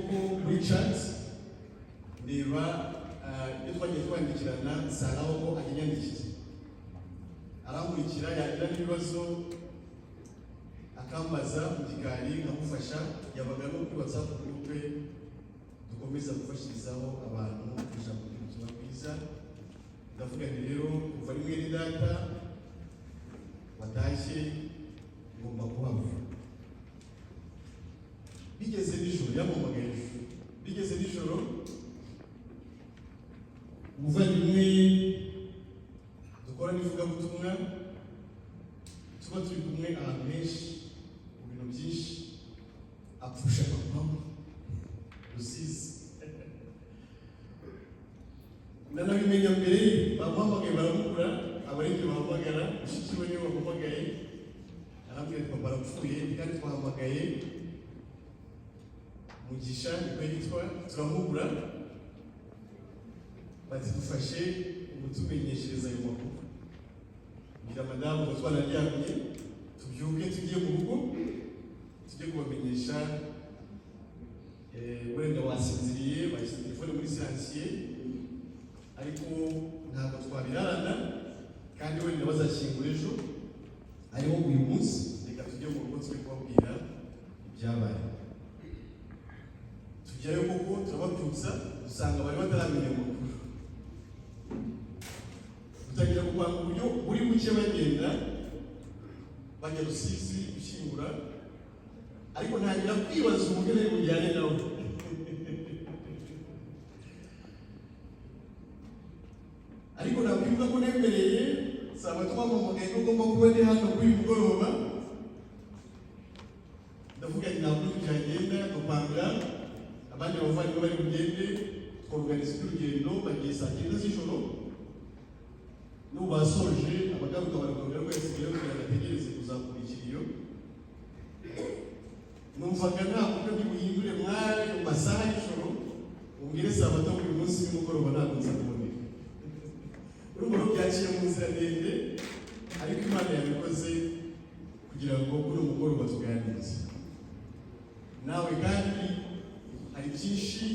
kuko muri chat niba iyo twagiye twandikirana nsanga ko ahinyandikije arankurikira yagira n'ibibazo akambaza mu gikari nkamufasha yabaga no kuri WhatsApp group dukomeza gufashirizaho abantu ijambo ry'ubutumwa bwiza. Ndavuga nti rero kuva rimwe ni data watashye ngomba kuhava. Bigeze nijoro yampamagaye bigeze nijoro umuvandimwe dukora n'ivugabutumwa tuba turi kumwe ahantu henshi mu bintu byinshi apfusha papa Rusizi nanabimenya mbere bamuhamagaye baramukura abarenge bahamagara mushiki we niwe bamuhamagaye arambwira ati papa arapfuye kandi twahamagaye Mugisha niko yitwa turamubura bati dufashe ubutumenyeshereza ayo makuru ngira madamu ngo twararyamye tubyuke tugiye mu rugo tujye kubamenyesha wenda wasinziriye bashyize telefone muri siransiye ariko ntabwo twabirarana kandi wenda bazashyingura ejo ariho uyu munsi reka tujye mu rugo turi kubabwira ibyabaye. Tujyayo koko turababyutsa dusanga bari bataramenya amakuru dutangira kupanga uburyo buri buke bagenda bajya Rusizi gushyingura ariko ntangira kwibaza uburyo nari bujyane nawe ariko nakwibuka ko nemereye saba twampamagaye ko ugomba kuba ndi hano kuri uyu mugoroba ndavuga nti ntabwo byagenda dupanga abandi bavandimwe bari bugende tworganiza iby'urugendo bagiye saa 9 z'ijoro n'ubu basoje abagaruka barakongera wese kugira ngo bategereze kuzakurikira iyo numvaga nta buryo bw'ubuhindure mwari mu masaha y'ijoro umbwire saa 7 buri munsi y'umugoroba ntabwo nzakuboneka urumva ko byaciye mu nzira ndende ariko Imana yabikoze kugira ngo kuri uyu mugoroba tuganirize nawe kandi hari byinshi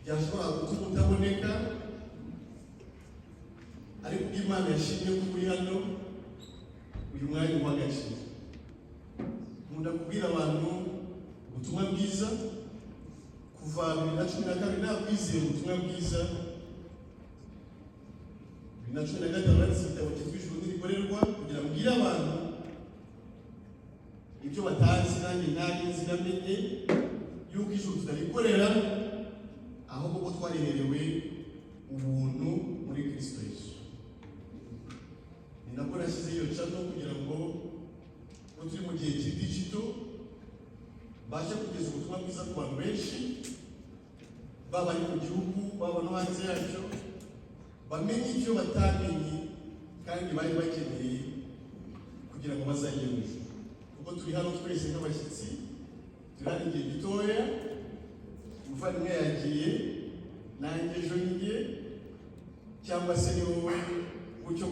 byashobora gutuma utaboneka ariko Imana yashimye ko uri hano uyu mwanya w'agaciro. Nkunda kubwira abantu ubutumwa bwiza kuva 2012 nakwizeye ubutumwa bwiza 2015 banditse igitabo cyitwa Ijuru Ntirikorerwa kugira ngo mbwire abantu ibyo batazi nanjye ntari nzi namenye yuko ijuru tutarikorera ahubwo ko twariherewe ubuntu muri Kristo Yesu. Ni nabwo nashyize iyo channel kugira ngo turi mu gihe cy'digital bashe kugeza ubutumwa bwiza ku bantu benshi baba ari mu gihugu baba no hanze yacyo bamenye icyo batamenye kandi bari bakeneye kugira ngo bazajye mu ijuru. Kuko turi hano twese nk'abashyitsi turi hano igihe gitoya umuvandimwe yagiye nanjye ejo njye cyangwa se ni wowe gutyo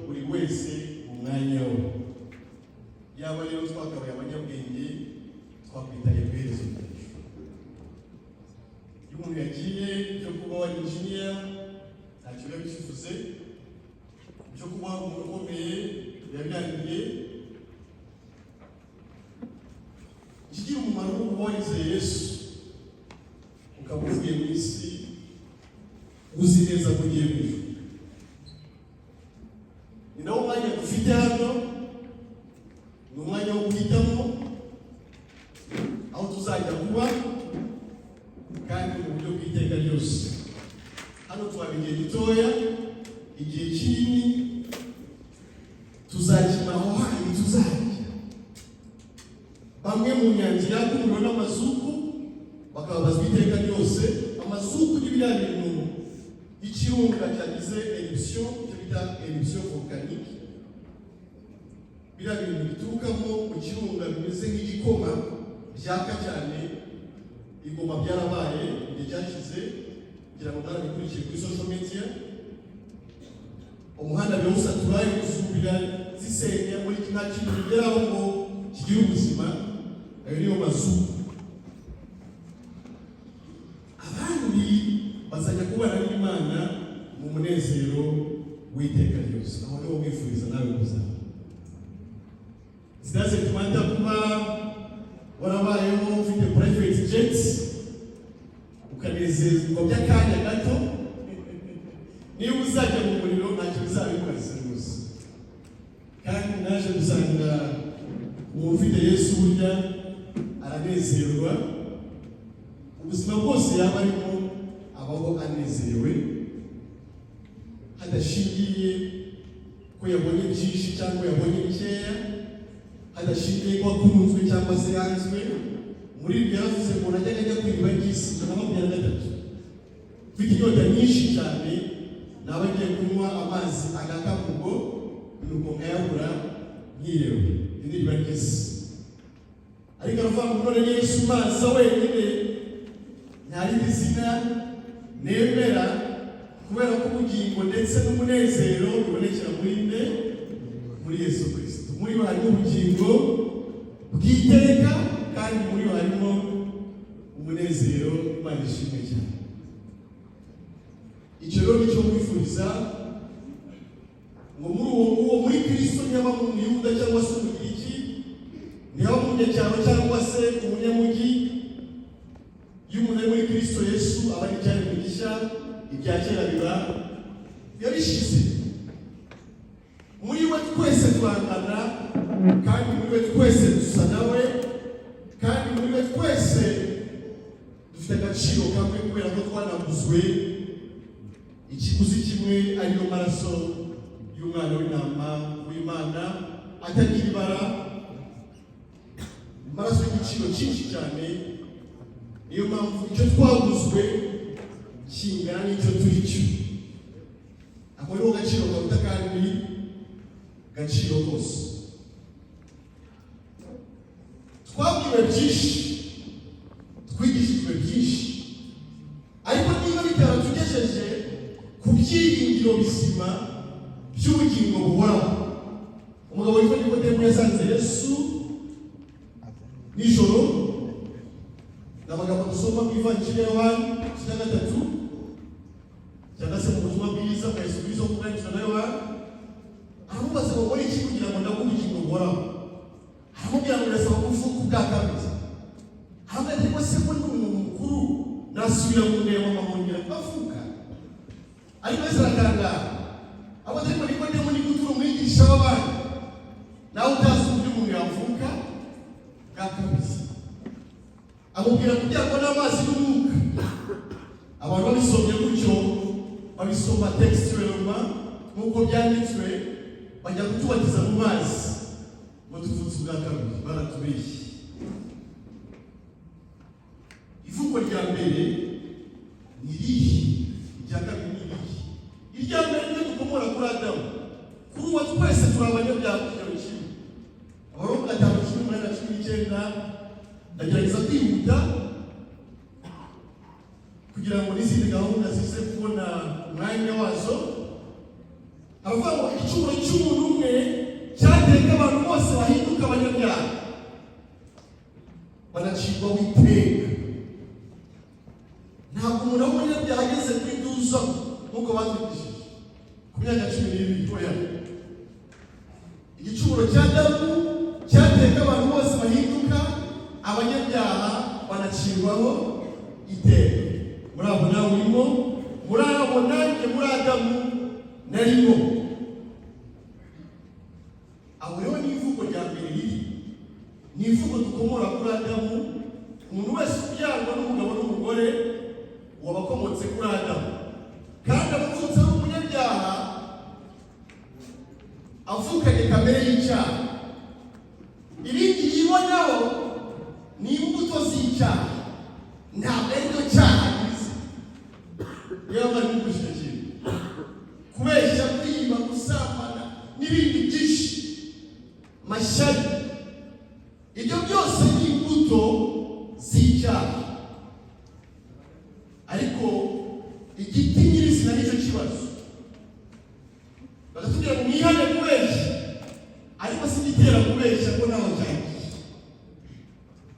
buri wese mu mwanya we yaba rero twakabaye abanyabwenge twakwitaye kwerezo iyo umuntu yagiye byo kuba wari engineer ntacyo biba bikivuze byo kuba umuntu ukomeye yabyangiye kigira umumaro wo kuba wizeye Yesu ukaba uvuye mu isi uzi neza ko ugiye mu ijuru. Ni nawo mwanya dufite hano ni umwanya wo guhitamo aho tuzajya kuba kandi mu buryo bw'iteka ryose. Hano twaba igihe gitoya igihe kinini tuzakimaho hari tuzajya bamwe mu nyanzira y'umuriro n'amazuku bakababazwa iteka ryose. Amazuku n'ibiriya bintu ikirunga cyagize eruption cyo bita eruption volcanique biriya bintu biturukamo mu kirunga bimeze nk'igikoma byaka cyane igoma byarabaye igihe cyashize kugira ngo mwarabikurikiye kuri social media. Umuhanda biwusatura gusubira zisenya muri nta kintu bigeraho ngo kigira ubuzima. Ayo niyo mazuku witeka ryose. Aho niho mwifuriza nawe kuzaba. Sidaze tumanda kuba warabayeho ufite private jet ukanezezwa by'akanya gato, niba uzajya mu muriro ntacyo bizabikoze rwose. Kandi naje gusanga umuntu ufite Yesu burya aranezerwa, ubuzima bwose yaba arimo abaho anezerewe, hadashingiye ko yabonye byinshi cyangwa yabonye bikeya, hadashingiye ko akunzwe cyangwa se yanzwe. Muri ibyo yaravuze ngo najyaga ajya kwiba ry'isi na 23, mfite inyota nyinshi cyane, naba ngiye kunywa amazi agakamugo nuko nkayabura nkirewe. Iri riba ry'isi. Ariko aravuga ngo none Yesu maza wenyine ntari izina nemera, kubera ko ubugingo ndetse n'umunezero bibonekera muri Yesu Kristo. Muri bo harimo ubugingo bw'iteka, kandi muri bo harimo umunezero. Imana ishimwe cyane. Icyo rero nicyo mwifuriza, ngo muri Kristo ntiyaba mu Muyuda cyangwa se Umugiriki, ntiyaba mu munyacyaro cyangwa se umunyamugi. Iyo umuntu ari muri Kristo Yesu aba ari cyane mugisha, ibya kera biba yabishize. Muri we twese twangana, kandi muri we twese dusa nawe, kandi muri we twese dufite agaciro kamwe, kubera ko twanaguzwe ikiguzi kimwe, ariyo maraso y'umwana w'intama w'Imana atagira ibara, amaraso y'igiciro cyinshi cyane. Niyo mpamvu icyo twaguzwe kingana n'icyo turi cyo. Ako niho gaciro karuta kandi gaciro kose. Twabwiwe byinshi, twigishijwe byinshi, ariko niba bitaratugejeje ku byiringiro bizima by'ubugingo buhoraho. Umugabo witwa Nikodemu yasanze Yesu nijoro, n'amagambo dusoma mu Ivanjili ya Yohana 3 cyangwa se mu butumwa bwiza bwa Yesu Kristo bwanditswe na Yohana. Aramubaza ngo wari iki kugira ngo ndaguhe ubugingo buhoraho? Aramubwira ngo ndasaba kuvuka ubwa kabiri. Aramubwira ati se ko ndi umuntu mukuru nasubira mu nda ya mama nkongera kuvuka? Ariko Yesu aratangara. Abo ariko Nikodemu ni gutuma umwigisha w'abandi, nawe utazi uburyo umuntu yavuka bwa kabiri. Amubwira kugira ngo n'amazi n'umwuka. Abantu babisomye gutyo, babisoma textuellement nk'uko byanditswe, bajya kutubatiza mu mazi ngo tuvutse ubwa kabiri. Baratubeshye. Ivuko rya mbere ni irihe? Irya kabiri ni irihe? Irya mbere ni dukomora kuri Adamu. Kuri uwo twese turi abanyabyaha ku kigero kimwe. Abaroma 5:18. Ndagerageza kwihuta kugira ngo n'izindi gahunda zize kubona umwanya wazo. Aravuga ngo igicumuro cy'umuntu umwe cyateka abantu bose bahinduka abanyabyaha, banacibwa witeka. Ntabwo umuntu w'umunyabyaha ageze kuri duza nk'uko batwigishije ku myaka 12 oya. Igicumuro cya Adamu cyateka abantu bose bahinduka abanyabyaha, banacirwaho iteka. Muri abo nawe urimo, muri abo nanjye muri Adamu narimo. Aho rero ni ivuko rya mbere riri, ni ivuko dukomora kuri Adamu. Umuntu wese ubyarwa n'umugabo n'umugore wabakomotse kuri Adamu, kandi abavutse ari umunyabyaha avukanye kamere y'icyaha. Ibindi yibonaho ni imbuto z'icyaha, ntabwo ari cyo cyaha gize. Rero bari gushyigikira kubeshya, kwiba, gusambana n'ibindi byinshi, mashyari. Ibyo byose ni imbuto z'icyaha. Ariko igiti nyirizina nicyo kibazo. Bagatubwira ngo mwihane kubeshya, ariko si igitera kubeshya ngo naho cyagiye.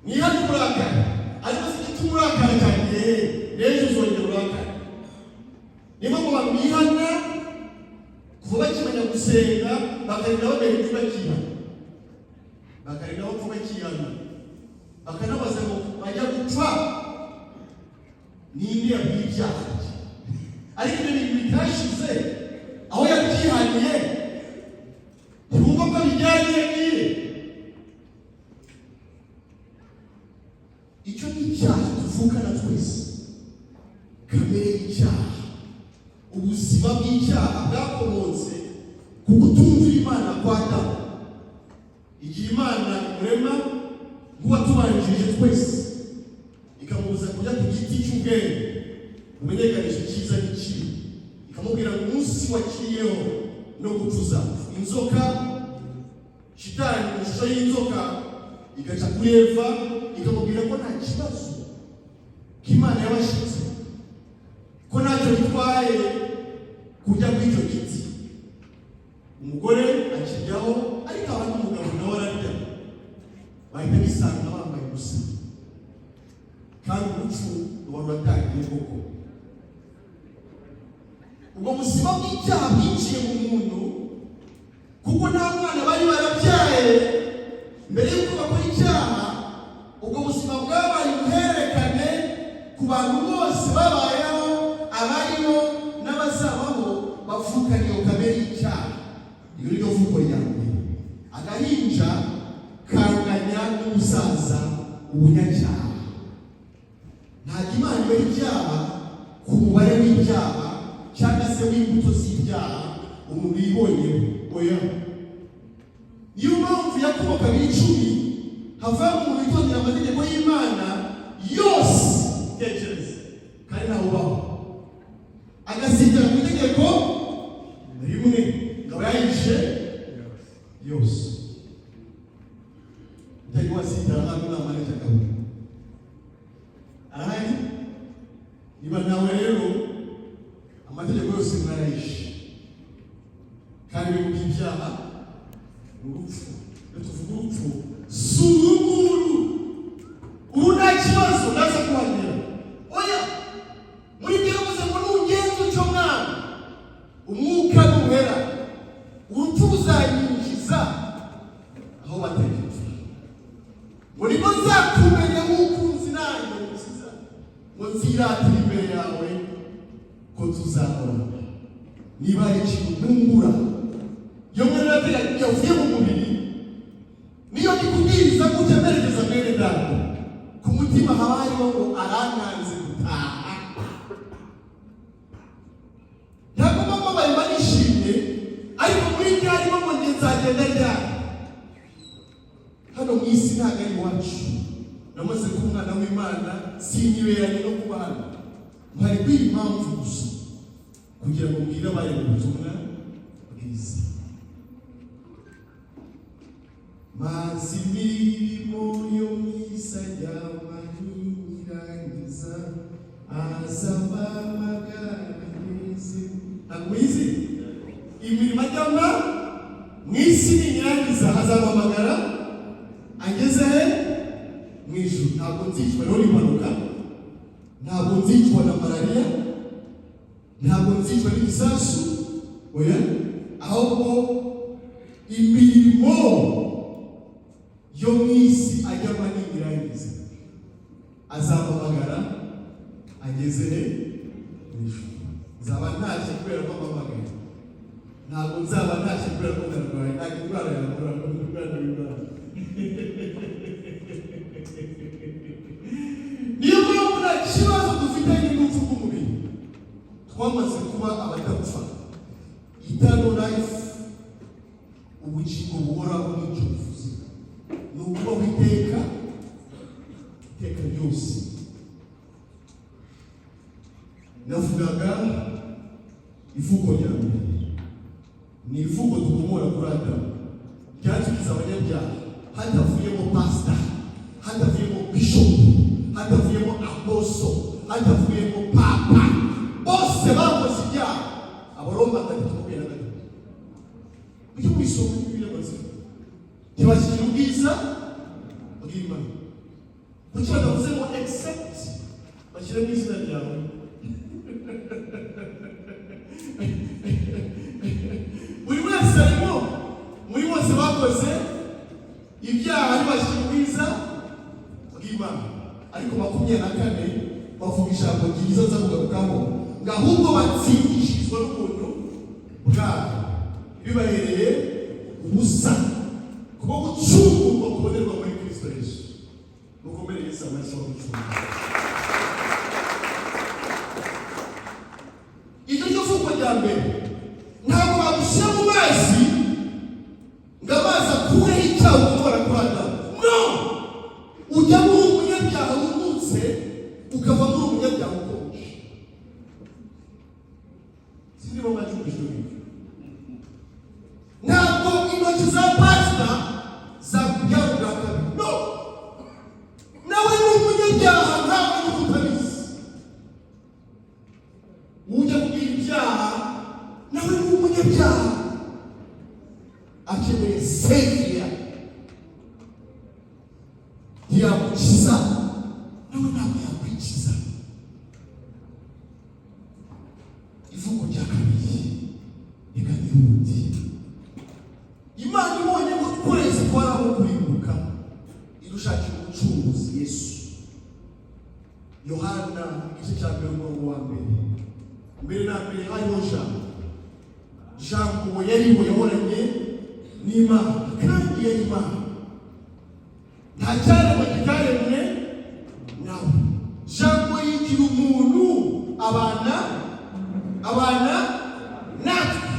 Mwihane kurakara, ariko si igituma urakara cyagiye, n'ejo uzongera urakara. Niyo mpamvu mwihana kuva bakarega bapfa bakiyana bakanabaza ngo bajya gupfa ninde yabw'ibyaha ariko ibyo bintu bitashize aho yabyihaniye ntibumva ko bijyanye n'iye. Icyo ni icyaha tuvukana twese, kamere y'icyaha, ubuzima bw'icyaha bwakomotse ku kutumvira Imana kwa Adamu. Igihe Imana imurema nk'uwatubanjirije twese ikamubuza kujya ku giti cy'ubwenge umenyekanisha icyiza n'ikibi, ikamubwira ngo umunsi wakiriyeho no gutuza inzoka, shitani mu ishusho y'inzoka igaca kuri Eva ikamubwira ko nta kibazo k'Imana yabashitse, ko ntacyo bitwaye kujya kuri icyo giti. Umugore akijyaho ariko abantu umugabo nawe ararya, bahita bisanga bambaye ubusa kandi urupfu ruba ruratangiye koko. Ubwo buzima bw'icyaha bwinjiye mu muntu kuko nta mwana bari barabyaye mbere y'uko bakora icyaha. Ubwo buzima bwabaye uruhererekane ku bantu bose babayeho, abariho n'abazabaho bavukana iyo kamere y'icyaha. Iyo ni ryo vuko rya mbere. Agahinja kanganya n'umusaza ubunyacyaha. Ntabwo Imana ibara ibyaha ku mubare w'ibyaha cyangwa se w'imbuto z'ibyaha umuntu yibonyeho, oya. Niyo mpamvu Yakobo 2:10 hava umuntu witondera amategeko y'Imana yose tekereza kandi ntawe ubaho, agasitira ku itegeko rimwe akaba yayishe yose. Utari wasitira ntabwo namanije akabura arahari. Niba nawe rero amategeko yose mwarayishe kandi ibintu by'ibyaha urupfu. Iyo tuvuga urupfu si urunguru, uru nta kibazo ndaza kuhagera, oya. Muri byo yavuze ngo nugenza utyo mwana umwuka nuhera urupfu ruzanyinjiza aho bategetse ngo nibwo nzakumenya nk'ukunzi nanjye mukiza, ngo nziratire imbere yawe ko tuzahorana. Niba hari ikintu ntungura iyo mwene yavuye mu mubiri, niyo nikubwiriza gutya merekeza mwene data, ku mutima haba hariho ngo arananze gutaha. Ntabwo mama bari barishimye ariko muri byo harimo ngo njye nzagenda ryari. Hano mu isi ntabwo ari iwacu, namaze kuba umwana w'Imana sinyiberanye no kuba hano, mpari kwiha impamvu gusa kugira ngo mbwire abari mu butumwa bwiza. Mazi imirimo yo mw'isi ajyama ntirangiza, azaba amagara mwiza. Ntabwo mwizi imirimo ajyama mw'isi ntirangiza, azaba amagara ageze he mu ijuru. Ntabwo nzicwa rero n'impanuka, ntabwo nzicwa na malariya, ntabwo nzicwa n'igisasu, oya. Ahubwo imirimo yo mw'isi ajyama ntirangiza, azamamagara ageze he mu ijuru. Nzaba ntashye kubera ko mpamagaye, ntabwo nzaba ntashye kubera ko ndarwaye. Ntabwo indwara yakora ko ndwara w'Imana. Niyo mpamvu nta kibazo dufitanye n'urupfu rw'umubiri, twamaze kuba abadapfa. Eternal life, ubugingo buhoraho n'icyo bivuze ni ukubaho iteka ryose. Navugaga ivugo rya mbere, ni ivugo dukomora kuri Adamu, ryatugize abanyabyaha. Hatavuyemo pasita, hatavuyemo bishop, hatavuyemo aposo, hatavuyemo papa, bose bakoze ibyaha. Abaroma 3:23 ujye mwisoma n'ibyo bazira ntibashyira ubwiza bw'Imana. Kuki badavuze ngo except bashyire mu izina ryawe? Buri wese arimo, muri bose bakoze ibyaha ntibashimwiza bw'Imana. Ariko 24 bavuga ijambo ryiza nza kugarukamo ngo ahubwo batsindishirizwa n'ubuntu bwabo bibahereye ubusa kuko gucungurwa kubonerwa muri Kristo Yesu. Mukomere Yesu amashyi yo gucungurwa. Iryo ryo vuko rya mbere ntabwo bagushyira mu mazi ngo amazi akureho icyaha ukora kuri Adamu. No! Ujya muri umunyabyaha wumutse ukava muri umunyabyaha ukonje. Sindibo majugujwe. Ntabwo intoki za pasita zakujyana ubwa kabiri. No! Nawe ni umunyabyaha ntabwo ni utabizi. Ujya kugira ibyaha nawe ni umunyabyaha akeneye Savior ntiyamukiza nawe ntabwo yakwikiza. Ivuko rya kabiri reka nihute. Imana ibonye ko twese twaraho kurimbuka idushakira umucunguzi Yesu. Yohana igice cya 1 umurongo wa 1. Mbere na mbere hariho Jambo yariho yahoranye n'Imana kandi yari Imana. Nta cyaremwe kitaremwe nawe. Jambo yigira umuntu abana natwe.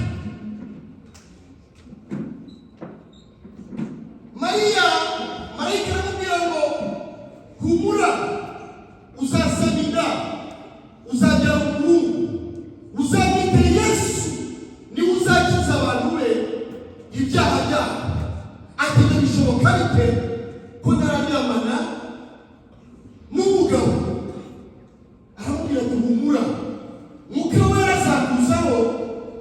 Marayika aramubwira ngo humura uzasamira uzabyara umuhungu uzamwita Yesu niwe uzakiza abantu be ibyaha byabo. Ati bishoboka bite ko nararyamana n'umugabo? Aramubwira ati humura Mwuka Wera azakuzaho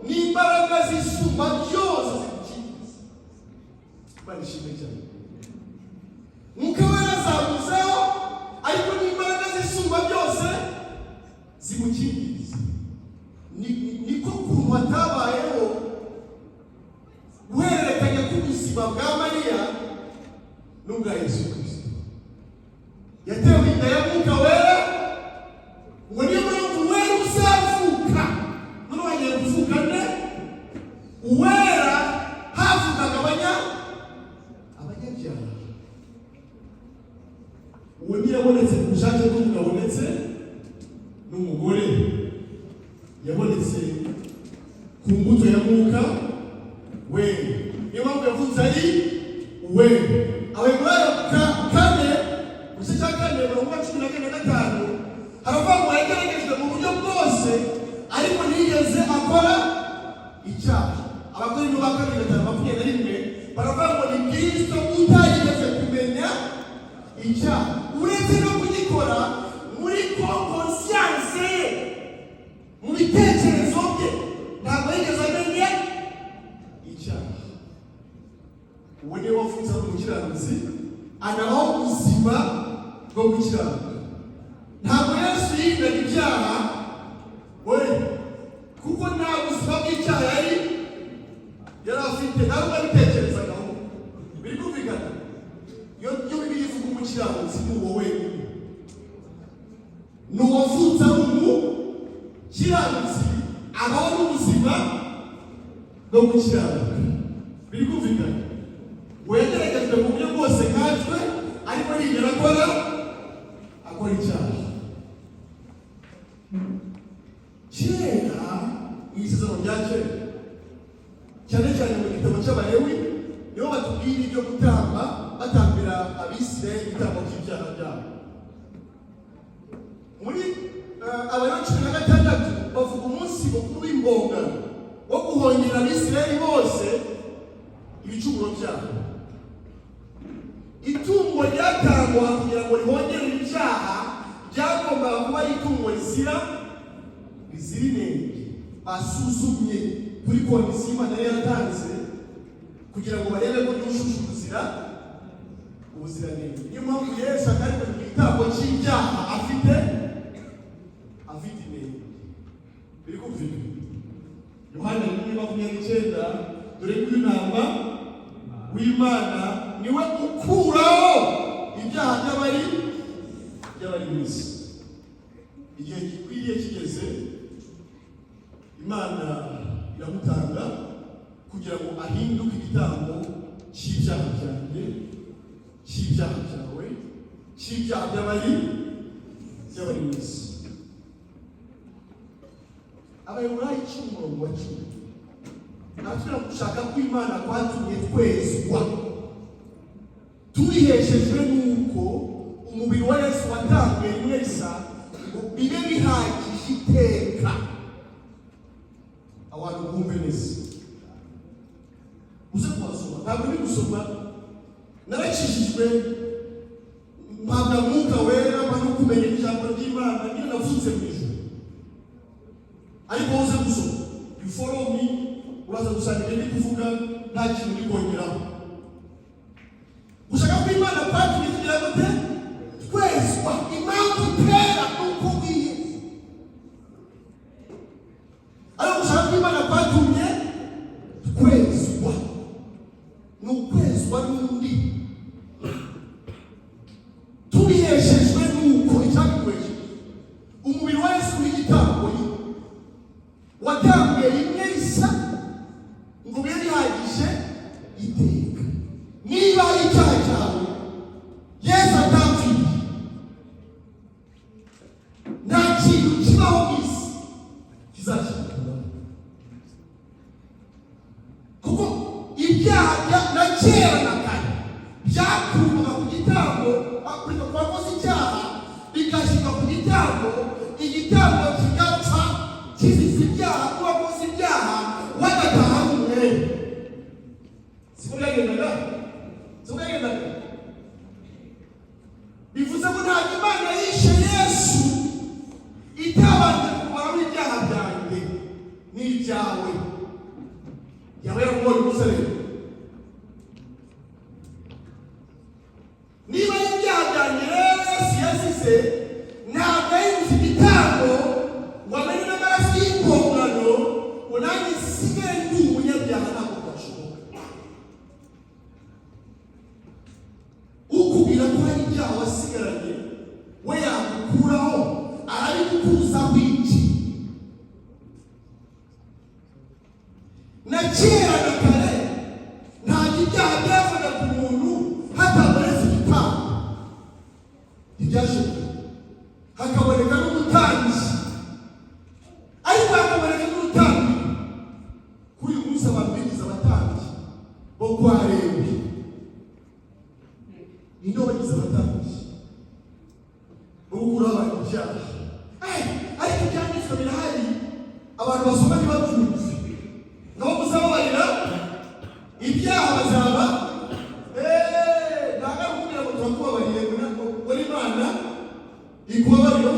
n'imbaraga z'isumba byose zigukiza. Barishimye cyane. Mwuka Wera azakuzaho ariko n'imbaraga z'isumba byose zimukingiriza. Niko kuntu hatabayeho guhererekanya k'ubuzima bwa Mariya n'ubwa Yesu Kristo. Yatewe inda ya Mwuka Wera ngo niyo mpamvu Uwera uzavuka. None wagiye kuvuka nde? Uwera havukaga abanyabyaha. Uwo ntiyabonetse ku bushake bw'umugabo ndetse n'umugore, yabonetse ku mbuto ya Mwuka Wera. Niyo mpamvu yavuze ari Uwera. Abaheburayo 4 igice cya 4 umurongo wa 14 haravuga ngo yageragejwe mu buryo bwose ariko ntiyigeze akora icyaha. Abakorinto ba 2:21 baravuga ngo ni Kristo utarigeze kumenya icyaha uretse no kugikora muri conscience ye, mu bitekerezo bye ntabwo yigeze amenya icyaha. Uwo niwe wafunze umukiranutsi anabaho ubuzima bwo gukiranuka. Ntabwo Yesu yindaga ibyaha kuko nta buzima bw'icyaha yari afite, ntabwo abitekerezagaho. Biri kumvikana? Iyo Bibiliya ivuga umukiranutsi ni uwo wenyine, ni uwavutse ari umukiranutsi abaho n'ubuzima bwo gukiranuka. Biri kumvikana? Wegeragejwe mu buryo bwose nkatwe ariko yigera akora icyaha. Kera mu isezerano rya kera cyane cyane mu gitabo cy'Abalewi niho batubwira ibyo gutamba batambira Abisirayeli igitambo cy'ibyaha byabo. Muri Abalewi 16 bavuga umunsi mukuru w'imbongano wo guhongera Abisirayeli bose ibicumuro byabo. Itungo ryatangwa kugira ngo rihongere ibyaha ryagombaga kuba ari itungo rizira inenge, basuzumye kuri kondisiyo Imana yari yaratanze kugira ngo barebe ko ryujuje ubuziranenge. Niyo mpamvu Yesu atari mu gitambo cy'ibyaha afite inenge. Biri kumvikana? Yohana 1:29 dore ko intama w'Imana niwe ukuraho ibyaha by'abari mu isi. Igihe gikwiriye kigeze, Imana iramutanga kugira ngo ahinduke igitambo cy'ibyaha byanjye, cy'ibyaha byawe, cy'ibyaha by'abari mu isi. Abayobora umurongo wa 10 natwe gushaka ko Imana kwatumye twezwa tubiheshejwe n'uko umubiri wa Yesu watanzwe rimwe risa ngo bibe bihagije iteka. Abantu bumve neza, uze kubasoma, ntabwo ni gusoma narakijijwe mpabwa Mwuka Wera no kumenya ijambo ry'Imana nyine navutse mu ijuru. Ariko uze gusoma, you follow me, uraza gusanga ndi kuvuga nta kintu ndi kongeraho. Gushaka ko Imana kwatumye tugira gute twezwa, impamvu itera nuko wiyeze. Ariko gushaka ko Imana kwatumye twezwa, ni ukwezwa n'undi tubiheshejwe n'uko icyakweje umubiri wa Yesu w'igitambo watambiye rimwe risa ngo bibe bihagije iteka. Niba icyaha cyawe Yesu atapfiriye, nta kintu kibaho mu isi kizakiraho, kuko ibyaha na kera na kare byakurwaga ku gitambo. Afurika twakoze icyaha bigashyirwa ku gitambo, igitambo kigapfa kizize ibyaha, twakoze ibyaha wagataha umwe. Sikuyagendaga bivuze ko ntabwo Imana yishe Yesu itabanje kumaraho ibyaha byanjye n'ibyawe. Yaba yaramubonye umusore, niba ibyaha byanjye rero Yesu yazize, ntabwo yayibuze igitambo ngo amenye n'amaraso y'impongano ngo nanjye nsigaye ndi umunyabyaha. Ntabwo byashoboka. Ukubwira ko hari ibyaha wasigaranye we yagukuraho, arabikuza wiki. Na kera na kare ntabwo ibyaha byavaga ku muntu hatabonetse igitambo. Ntibyashoboka. Hakaboneka n'umutambyi, ariko hakaboneka n'umutambyi. Kuri uyu munsi abantu bigize abatambyi bo kwa Lewi. Ninde wagize abatambyi bo gukuraho abantu ibyaha? Ariko ibyanditswe birahari, abantu basoma ntibabyumve. Ngabo muzababarira ibyaha bazaba ntabwo ari ukubwira ngo turakubabariye ngo Imana ikubabarira.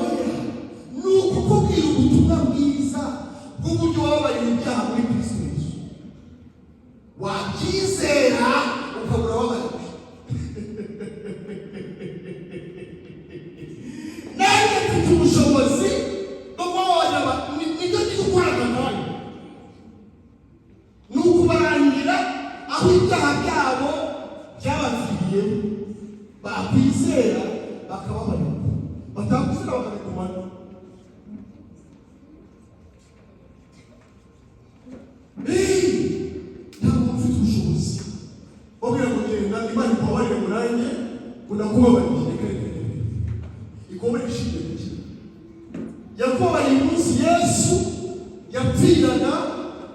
Ni ukukubwira ubutumwa bwiza bw'uburyo wababariye ibyaha muri Kristo Yesu. Wabyizera ukabura wabariwe. Nanjye mfite ubushobozi bwo kubabarira. Nibyo ndi gukorana nawe, ni ukubarangira aho ibyaha byabo byabaviriyeho. Bakwizera bakababarira, batakwizera bakabikomana. Ntabwo mfite ubushobozi wabwira ngo genda Imana ikubabarire ngo nanjye unakubabarire. Reka ikubabarire ishingiye ku kintu yakubabariye umunsi Yesu yapfiraga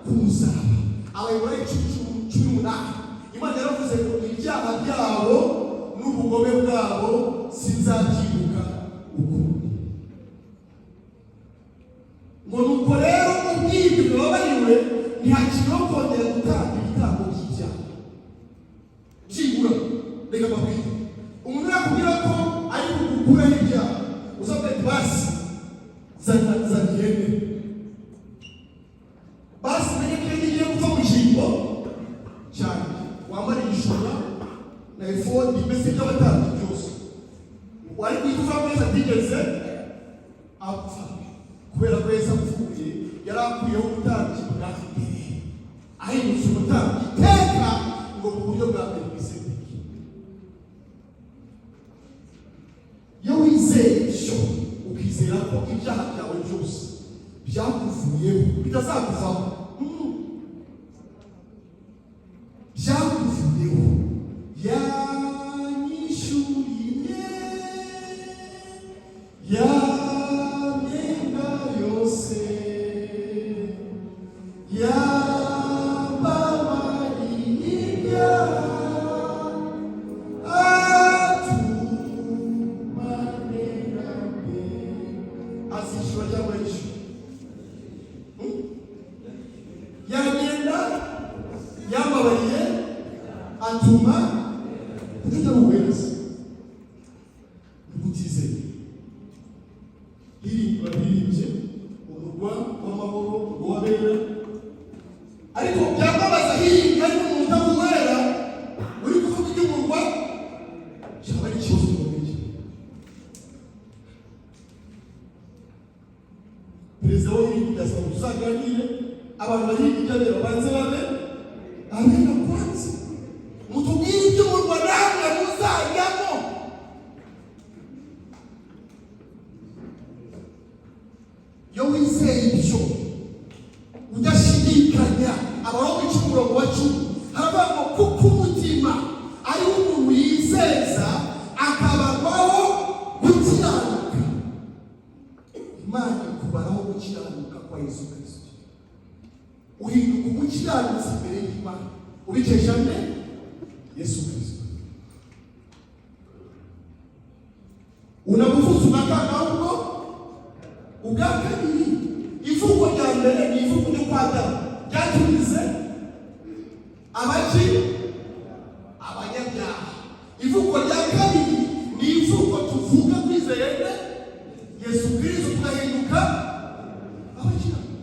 ku musaraba. Abayobora 10:18 Imana yaravuze ngo ibyaha byabo n'ubugome bwabo sinzabyibuka ukundi. Ngo nuko rero ubwibwe babariwe ntihakiriho kongera gutanga ibitambo by'ibyaha. Byibura reka babwire umuntu nakubwira ko ari kugukuraho ibyaha, uzavuga ati basi zaniyene, basi menye ko ngiye gupfa mu cyimbo cyane, wambara igishura na efodi mbese by'abatambyi byose, wari kuva neza atigeze apfa. Kubera ko Yesu apfuye yari akuyeho ubutambyi bwa mbere, ahindutse umutambyi iteka ngo mu buryo bwa Melkisedeki. wizeye ibyo ukizera ko ibyaha byawe byose byakuvuyeho bitazakuvaho, byakuvuyeho, yanyishyuriye yamyenda yose, yababariye ibyaha, atumanerabe. Azishyura cyangwa yishyura? Yagenda yababariye atuma utamuhereza ubutizeye. Baririmbye umurwa w'amahoro w'abera, ariko byambabaza hirya y'umuntu utamuhera uri kuvuga iby'umurwa, cyaba ari ikibazo gikomeye. Perezida w'igihugu yasaba tuzaganire, abantu bari hirya rero banze babe abena kwanza, mutubwire iby'umurwa namwe muzajyamo. Yo wizeye ibyo udashidikanya, abarongo cy'umurongo wa 10 haravuga ngo kuko umutima ari umuntu yizeza akabarwaho gukiranuka, Imana ikubaraho gukiranuka kwa Yesu Kristo. Uhinduka umukiranutsi imbere y'Imana ubikesha nde? Yesu Kristo. Unamuvuza umakanga ahubwo ubwa kabiri. Ivugo rya mbere ni ivugo ryo kwa Adamu ryatumize abaki abanyabyaha. Ivugo rya kabiri ni ivugo tuvuga kwizeye Yesu Kristo tugahinduka abakiranuka.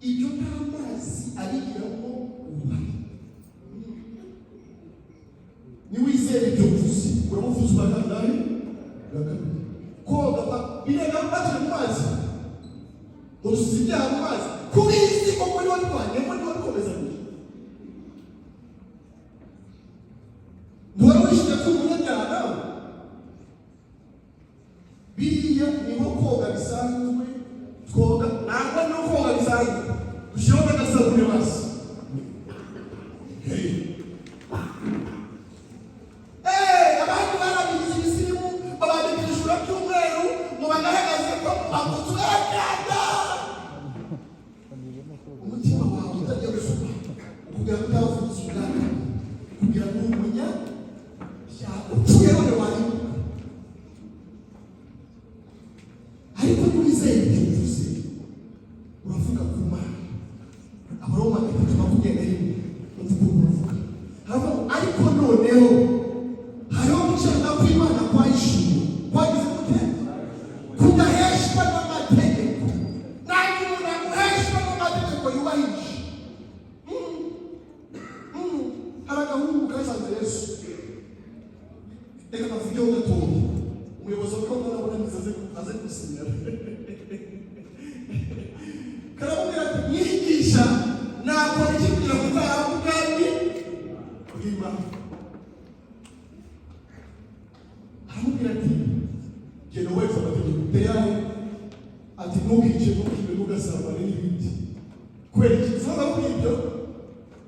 Ibyo nta mazi arigiramo uruhare. Niwizeye ibyo gusa uramuvuza umakanga koga birega batse mu mazi usijya mu mazi kuri isi ko muri wari kwanye muri wari komeza ni ndwara wishije kumunyana biriya ni nko koga bisanzwe twoga nangwa no koga bisanzwe dushobora gasabune mazi abantu barabizi ibisimu babandikishura cy'umweru mu bagaragaze ko bakutwekanda umutima wawe utajya gusoma kugira ngo utavuze ubwaka kugira ngo umunya upfuye wone warimbuka. Ariko n'uwizeye ibyo uvuze uravuga ku Mana. Abaroma 3:21 uvuga uravuga haravuga ariko noneho hariho gucana kw'Imana kwa ijuru kwagize gute kudaheshwa n'amategeko, ntabwo umuntu aguheshwa n'amategeko yubahirije. Hari agahungu kasanze Yesu, reka navugeho gatoya, umuyobozi wa Kongo nabona aze gusinyira karamubwira ati mwigisha nakora iki kugira ngo nzahabwe ubwami bw'Imana? Aramubwira ati genda wese amategeko uteyane, ati ntukice ntukibe ntugasambane n'ibindi. Kubera iki usanga muri ibyo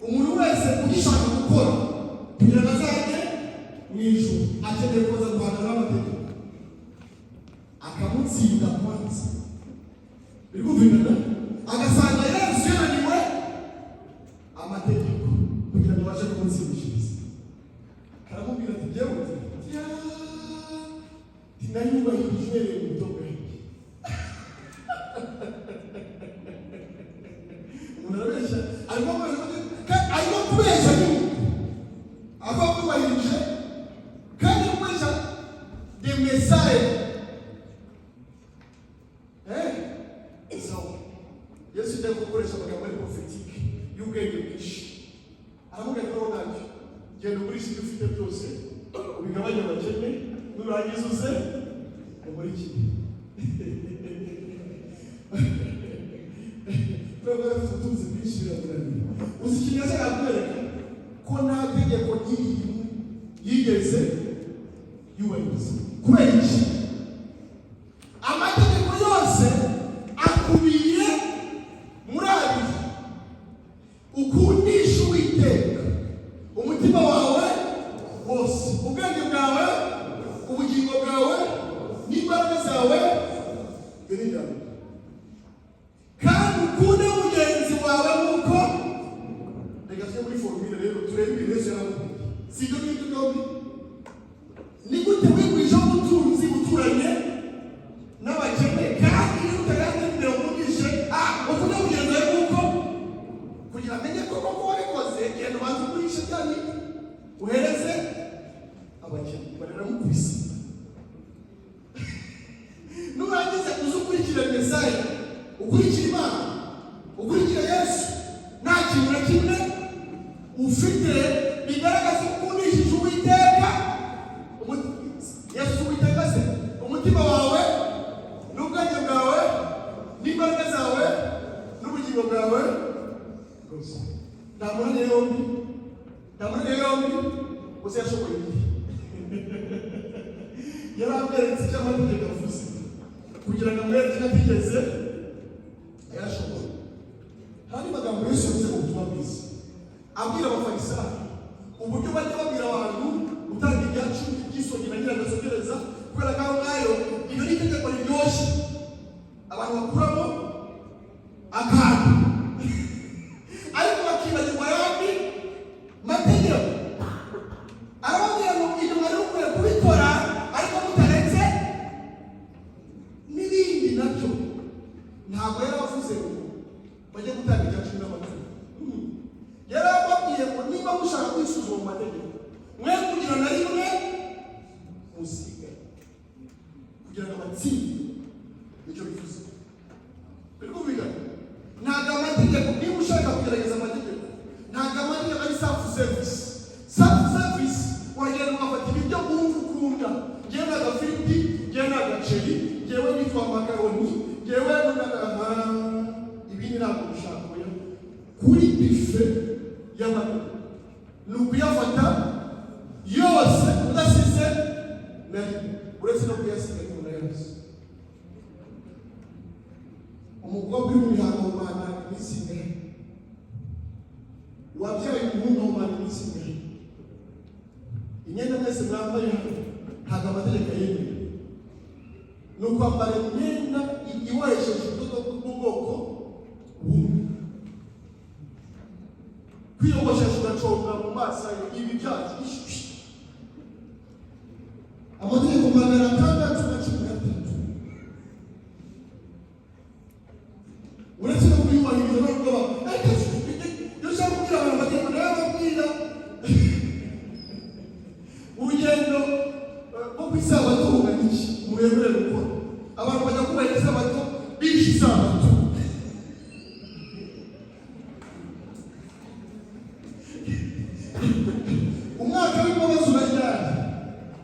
umuntu wese ugishaka gukora kugira ngo azajye mu ijuru akeneye kuza guhana n'amategeko akamutsinda kwanza, biri kumvikana, agasanga Yesu yananiwe amategeko kugira ngo abashe kumutsindishiriza. Karamubwira ati jyewe tinayubahirije ubuto bwanjye. Unarabesha arimo kubesha nyine ava kubahirije kandi kubesha the Messiah. So Yesu ndiye gukoresha amagambo ya prophetique y'ubwenge bwinshi. Aramubwira ko nabyo genda ugurisha ibyo ufite byose ubigabanye abakene nurangiza uze muri iki Baba tuzi bishira burani usikinyaza yakwereka ko nta tegeko nyiri yigeze yubahiriza. Kubera iki? Amategeko yose akubiye muri abiri: ukundisha Uwiteka umutima wawe wose, ubwenge bwawe, ubugingo bwawe, n'imbaraga zawe, kandi ukunde mugenzi wawe nk'uko. Reka tujye muri formule rero turebe ibintu Yesu yaravuze. Si ibyo ngibyo byombi. Ni gute wigwisha ubutunzi buturanye n'abakene kandi iyo utaganira imbere umubishe ukunde mugenzi wawe nk'uko, kugira amenye koko ko wabikoze, genda ubanza ukurishe cyane uhereze abakene baramukubise. Nurangiza uza ukurikira Mesaya, ukurikira Imana, ukurikira Yesu, nta kintu na kimwe ufite bigaragaza ko ukundishije Uwiteka. Yesu Uwiteka se umutima wawe n'ubwenge bwawe n'imbaraga zawe n'ubugingo bwawe rwose. Nta munaniro yombi, nta munaniro yombi gusa yashoboye iki? Yarambweretse icyo amategeko avuze kugira ngo amwereke ko atigeze ayashoboye. Hari magambo Yesu yavuze mu butumwa bwiza abwira abafarisayo uburyo bajya babwira abantu gutanga ibya cumi by'isongi na nyiragasogereza, kubera ko aho ngayo iyo ni itegeko riryoshye abantu bakuramo akantu ariko bakibagirwa ayandi mategeko. Arababwira ngo ibyo mwari mukwiye kubikora ariko mutaretse n'ibindi nabyo. Ntabwo yaravuze ngo bajye gutanga ibya cumi n'amategeko. Yarababwiye ngo niba mushaka kwisuzuma mu mategeko, mwe kugira na rimwe musige kugira ngo abatsinde. Nicyo bivuze. Birumvikana? Ntabwo amategeko, niba ushaka kugerageza amategeko, ntabwo amategeko ari self-service. Self-service uragenda ugafata ibyo wumva ukunda. Ngewe n'agafiriti, ngewe n'agaceri, ngewe nitwa makaroni, ngewe ibindi ntabwo ushaka. Kuri bife y'amategeko ni ukuyafata yose udasize na rimwe, uretse no kuyasiga nyuma yose. Umukobwa uri mu mihango w'Imana iminsi ibiri, wabyaye umuhungu w'Imana iminsi ibiri, imyenda mwese mwambaye ntabwo amategeko yemewe. Ni ukwambara imyenda ibohesheje ubudodo bw'ubwoko bumwe, kwiyogoshesha ugaconga mu maso ibi byacu. Amategeko 613 uretse no kuyubahiriza no kuba iyo ushaka kubwira abantu amategeko nawe babwira urugendo rwo ku isabato ungana iki murebure gukora. Abantu bajya kubahiriza isabato bishe isabato. Umwaka w'imbabazi urajyana,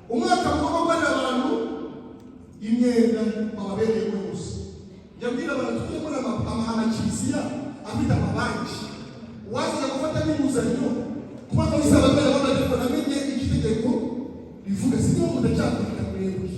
umwaka mugomba gukorera abantu imyenda bababereye wose. Yabwira abantu tujye muri amahana kiliziya afite amabanki, waza gufata n'inguzanyo kuba ko isabato y'abana ariko namenye ikitegeko bivuga. Si niba mudacyakora kurebye